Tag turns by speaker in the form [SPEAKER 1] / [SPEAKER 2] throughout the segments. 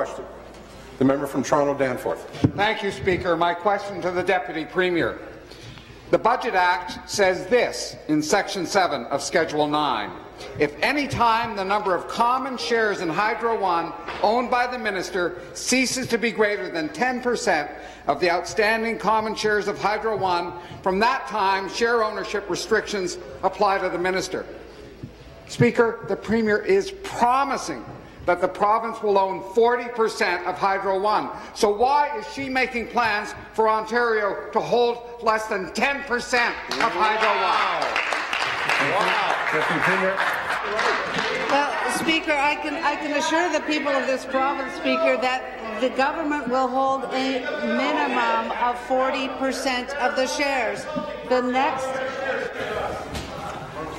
[SPEAKER 1] question. The member from Toronto Danforth.
[SPEAKER 2] Thank you, Speaker. My question to the Deputy Premier. The Budget Act says this in Section 7 of Schedule 9. If any time the number of common shares in Hydro1 owned by the Minister ceases to be greater than 10% of the outstanding common shares of Hydro1, from that time share ownership restrictions apply to the Minister. Speaker, the Premier is promising that the province will own 40% of Hydro1. So why is she making plans for Ontario to hold less than 10% of Hydro1?
[SPEAKER 3] Well, Speaker, I can assure the people of this province, Speaker, that the government will hold a minimum of 40% of the shares.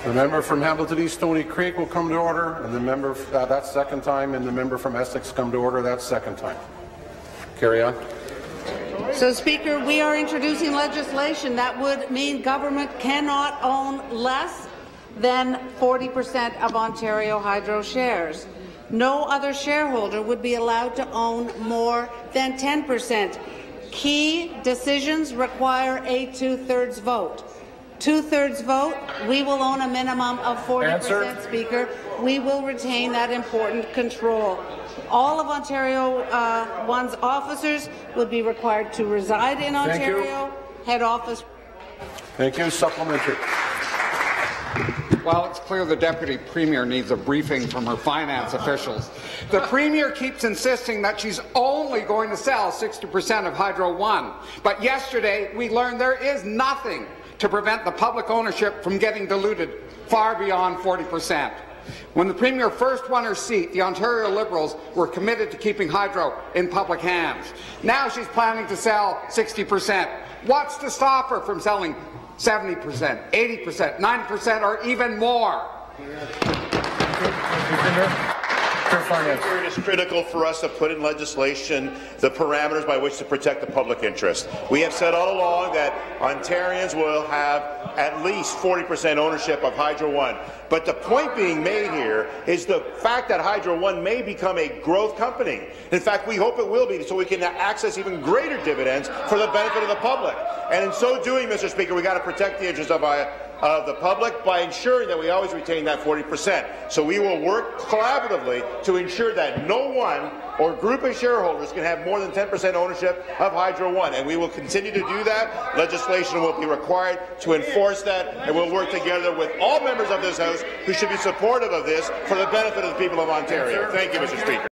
[SPEAKER 1] The member from Hamilton East Stony Creek will come to order, and the member that second time, and the member from Essex come to order that second time. Carry on.
[SPEAKER 3] So, Speaker, we are introducing legislation that would mean government cannot own less than 40% of Ontario Hydro shares. No other shareholder would be allowed to own more than 10%. Key decisions require a two-thirds vote. Two-thirds vote, we will own a minimum of 40%, Speaker. We will retain that important control. All of Ontario One's officers would be required to reside in Ontario. Head office.
[SPEAKER 1] Thank you. Supplementary.
[SPEAKER 2] Well, it's clear the Deputy Premier needs a briefing from her finance officials. The Premier keeps insisting that she's only going to sell 60% of Hydro1. But yesterday, we learned there is nothing to prevent the public ownership from getting diluted far beyond 40%. When the Premier first won her seat, the Ontario Liberals were committed to keeping Hydro in public hands. Now she's planning to sell 60%. What's to stop her from selling 70%, 80%, 90%, or even more?
[SPEAKER 4] It is critical for us to put in legislation the parameters by which to protect the public interest. We have said all along that Ontarians will have at least 40% ownership of Hydro1. But the point being made here is the fact that Hydro1 may become a growth company. In fact, we hope it will be, so we can access even greater dividends for the benefit of the public. And in so doing, Mr. Speaker, we've got to protect the interests of the public by ensuring that we always retain that 40%. So we will work collaboratively to ensure that no one or group of shareholders can have more than 10% ownership of Hydro1, and we will continue to do that. Legislation will be required to enforce that, and we'll work together with all members of this House who should be supportive of this for the benefit of the people of Ontario. Thank you, Mr. Speaker.